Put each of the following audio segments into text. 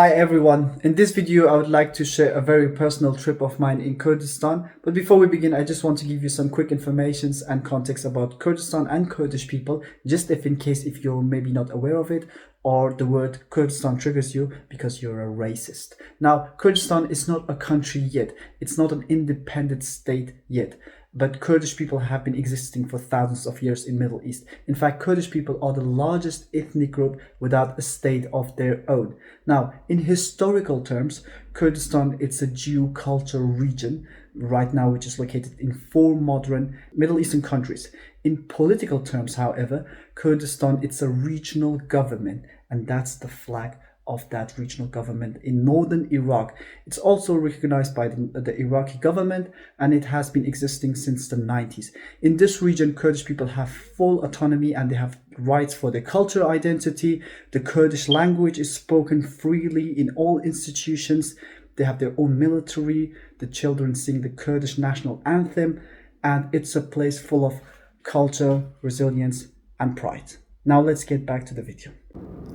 Hi everyone, in this video I would like to share a very personal trip of mine in Kurdistan. But before we begin, I just want to give you some quick informations and context about Kurdistan and Kurdish people, just if in case if you're maybe not aware of it or the word Kurdistan triggers you because you're a racist. Now, Kurdistan is not a country yet, it's not an independent state yet. But Kurdish people have been existing for thousands of years in Middle East. In fact, Kurdish people are the largest ethnic group without a state of their own. Now, in historical terms, Kurdistan, it's a Jew cultural region right now, which is located in 4 modern Middle Eastern countries. In political terms, however, Kurdistan, it's a regional government, and that's the flag of that regional government in northern Iraq. It's also recognized by the Iraqi government, and it has been existing since the 90s. In this region, Kurdish people have full autonomy and they have rights for their cultural identity. The Kurdish language is spoken freely in all institutions. They have their own military. The children sing the Kurdish national anthem, and it's a place full of culture, resilience, and pride. Now let's get back to the video.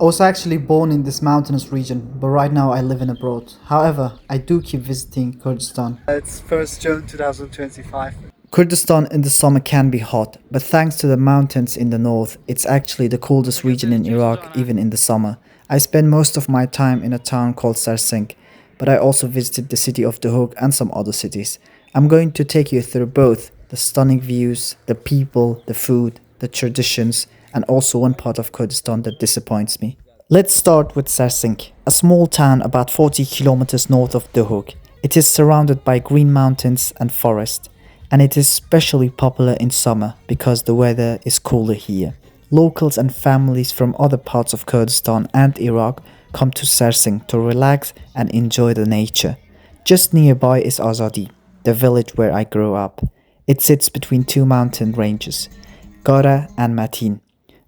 I was actually born in this mountainous region, but right now I live in abroad. However, I do keep visiting Kurdistan. It's 1st June 2025. Kurdistan in the summer can be hot, but thanks to the mountains in the north, it's actually the coldest region in Iraq even in the summer. I spend most of my time in a town called Sarsink, but I also visited the city of Dhook and some other cities. I'm going to take you through both the stunning views, the people, the food, the traditions, and also one part of Kurdistan that disappoints me. Let's start with Sarsink, a small town about 40 kilometers north of Dhook. It is surrounded by green mountains and forest, and it is especially popular in summer because the weather is cooler here. Locals and families from other parts of Kurdistan and Iraq come to Sarsink to relax and enjoy the nature. Just nearby is Azadi, the village where I grew up. It sits between 2 mountain ranges, Gara and Matin.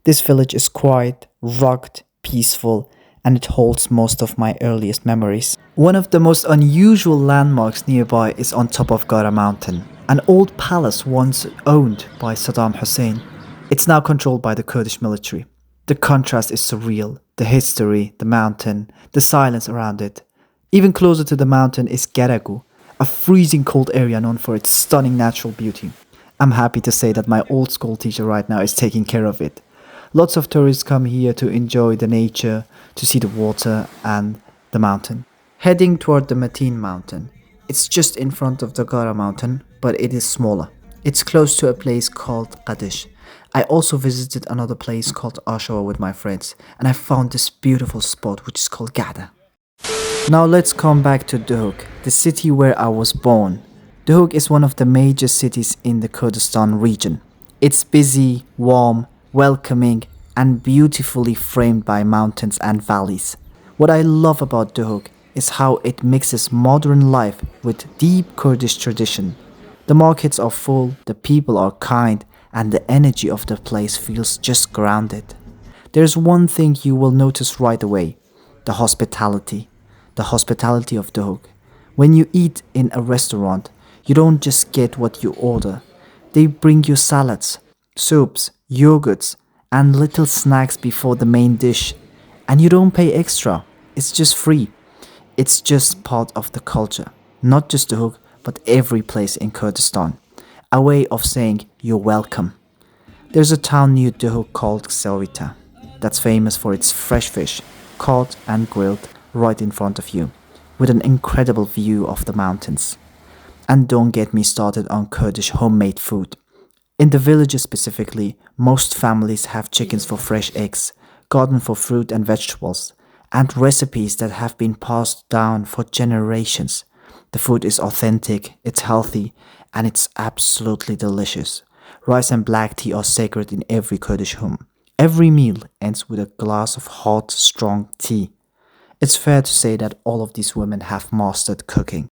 This village is quiet, rugged, peaceful, and it holds most of my earliest memories. One of the most unusual landmarks nearby is on top of Gara mountain, an old palace once owned by Saddam Hussein. It's now controlled by the Kurdish military. The contrast is surreal, the history, the mountain, the silence around it. Even closer to the mountain is Garagu, a freezing cold area known for its stunning natural beauty. I'm happy to say that my old school teacher right now is taking care of it. Lots of tourists come here to enjoy the nature, to see the water and the mountain. Heading toward the Matin mountain. It's just in front of the Gara mountain, but it is smaller. It's close to a place called Kurdish. I also visited another place called Ashawa with my friends, and I found this beautiful spot which is called Gada. Now let's come back to Dhook, the city where I was born. Dhook is one of the major cities in the Kurdistan region. It's busy, warm, welcoming, and beautifully framed by mountains and valleys. What I love about Dhook is how it mixes modern life with deep Kurdish tradition. The markets are full, the people are kind, and the energy of the place feels just grounded. There's one thing you will notice right away: the hospitality. The hospitality of Dhook. When you eat in a restaurant, you don't just get what you order. They bring you salads, soups, yogurts, and little snacks before the main dish. And you don't pay extra. It's just free. It's just part of the culture. Not just Dhook, but every place in Kurdistan. A way of saying you're welcome. There's a town near Dhook called Selvita that's famous for its fresh fish, caught and grilled right in front of you, with an incredible view of the mountains. And don't get me started on Kurdish homemade food. In the villages specifically, most families have chickens for fresh eggs, garden for fruit and vegetables, and recipes that have been passed down for generations. The food is authentic, it's healthy, and it's absolutely delicious. Rice and black tea are sacred in every Kurdish home. Every meal ends with a glass of hot, strong tea. It's fair to say that all of these women have mastered cooking.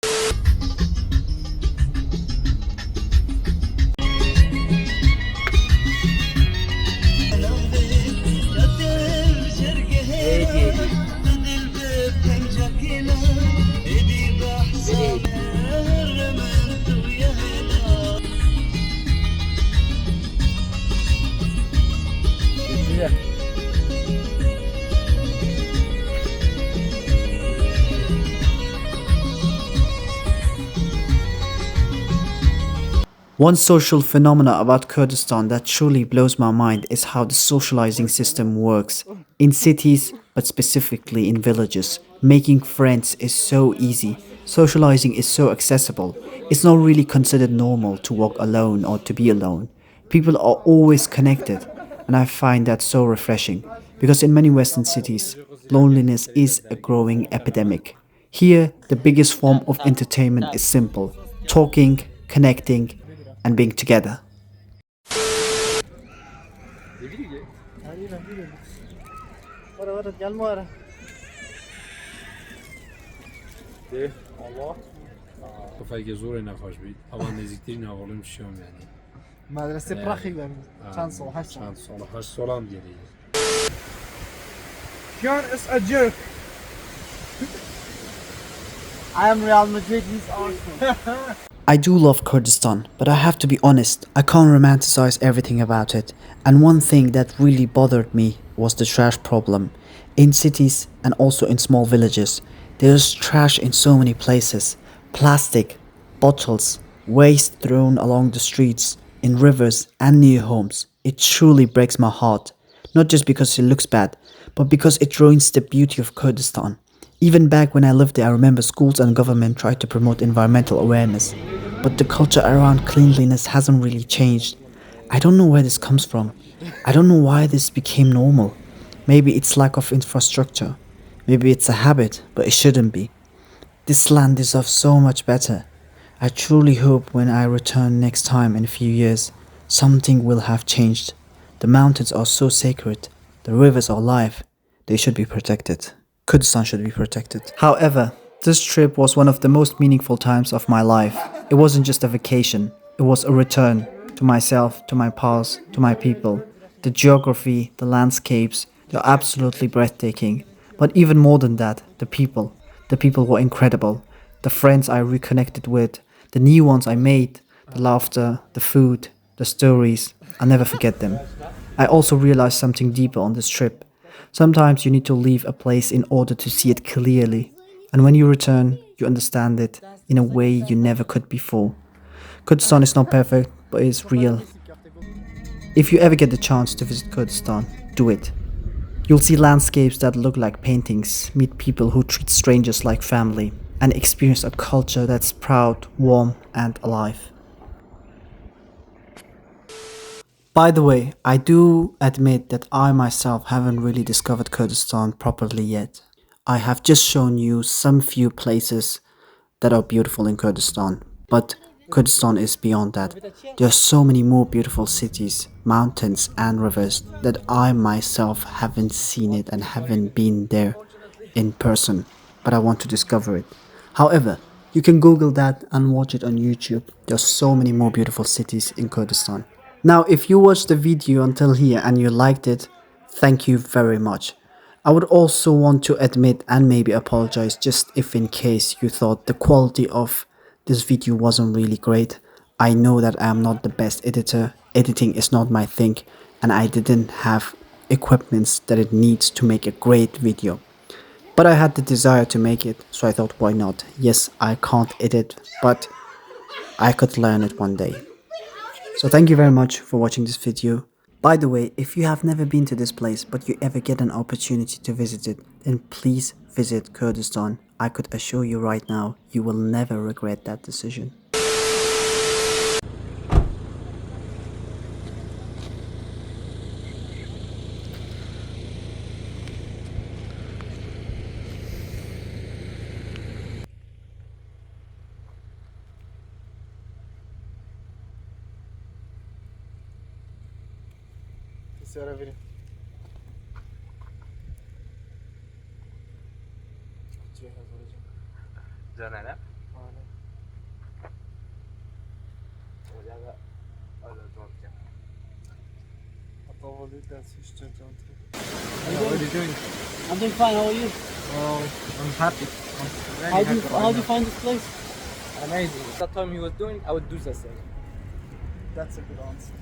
One social phenomena about Kurdistan that truly blows my mind is how the socializing system works. In cities, but specifically in villages, making friends is so easy. Socializing is so accessible. It's not really considered normal to walk alone or to be alone. People are always connected, and I find that so refreshing. Because in many Western cities, loneliness is a growing epidemic. Here, the biggest form of entertainment is simple: talking, connecting, and being together. تفاجئ زور نخواش بید. اول نزدیکترین آقلیم شام یعنی. مدرسه پراخی داریم. چند سال؟ 8 سال. چند سال؟ 8 سال هم دیگه. John is a jerk. I am Real Madrid, he's Arsenal. I do love Kurdistan, but I have to be honest, I can't romanticize everything about it. And one thing that really bothered me was the trash problem. In cities and also in small villages, there's trash in so many places. Plastic, bottles, waste thrown along the streets, in rivers and near homes. It truly breaks my heart. Not just because it looks bad, but because it ruins the beauty of Kurdistan. Even back when I lived there, I remember schools and government tried to promote environmental awareness. But the culture around cleanliness hasn't really changed. I don't know where this comes from. I don't know why this became normal. Maybe it's lack of infrastructure. Maybe it's a habit, but it shouldn't be. This land deserves so much better. I truly hope when I return next time in a few years, something will have changed. The mountains are so sacred. The rivers are alive. They should be protected. Kurdistan should be protected. However, this trip was one of the most meaningful times of my life. It wasn't just a vacation. It was a return to myself, to my past, to my people. The geography, the landscapes, they're absolutely breathtaking. But even more than that, the people. The people were incredible. The friends I reconnected with, the new ones I made, the laughter, the food, the stories. I'll never forget them. I also realized something deeper on this trip. Sometimes you need to leave a place in order to see it clearly. And when you return, you understand it in a way you never could before. Kurdistan is not perfect, but it's real. If you ever get the chance to visit Kurdistan, do it. You'll see landscapes that look like paintings, meet people who treat strangers like family, and experience a culture that's proud, warm, and alive. By the way, I do admit that I myself haven't really discovered Kurdistan properly yet. I have just shown you some few places that are beautiful in Kurdistan, but Kurdistan is beyond that. There are so many more beautiful cities, mountains and rivers that I myself haven't seen it and haven't been there in person, but I want to discover it. However, you can Google that and watch it on YouTube. There are so many more beautiful cities in Kurdistan. Now, if you watched the video until here and you liked it, thank you very much. I would also want to admit and maybe apologize just if in case you thought the quality of this video wasn't really great. I know that I am not the best editor, editing is not my thing, and I didn't have equipments that it needs to make a great video. But I had the desire to make it, so I thought why not? Yes, I can't edit, but I could learn it one day. So thank you very much for watching this video. By the way, if you have never been to this place but you ever get an opportunity to visit it, then please visit Kurdistan. I could assure you right now, you will never regret that decision. جانانا How are you doing? I'm doing fine, how are you? Oh, I'm happy. How do you find this place? Amazing. That time he was doing, I would do the same. That's a good answer.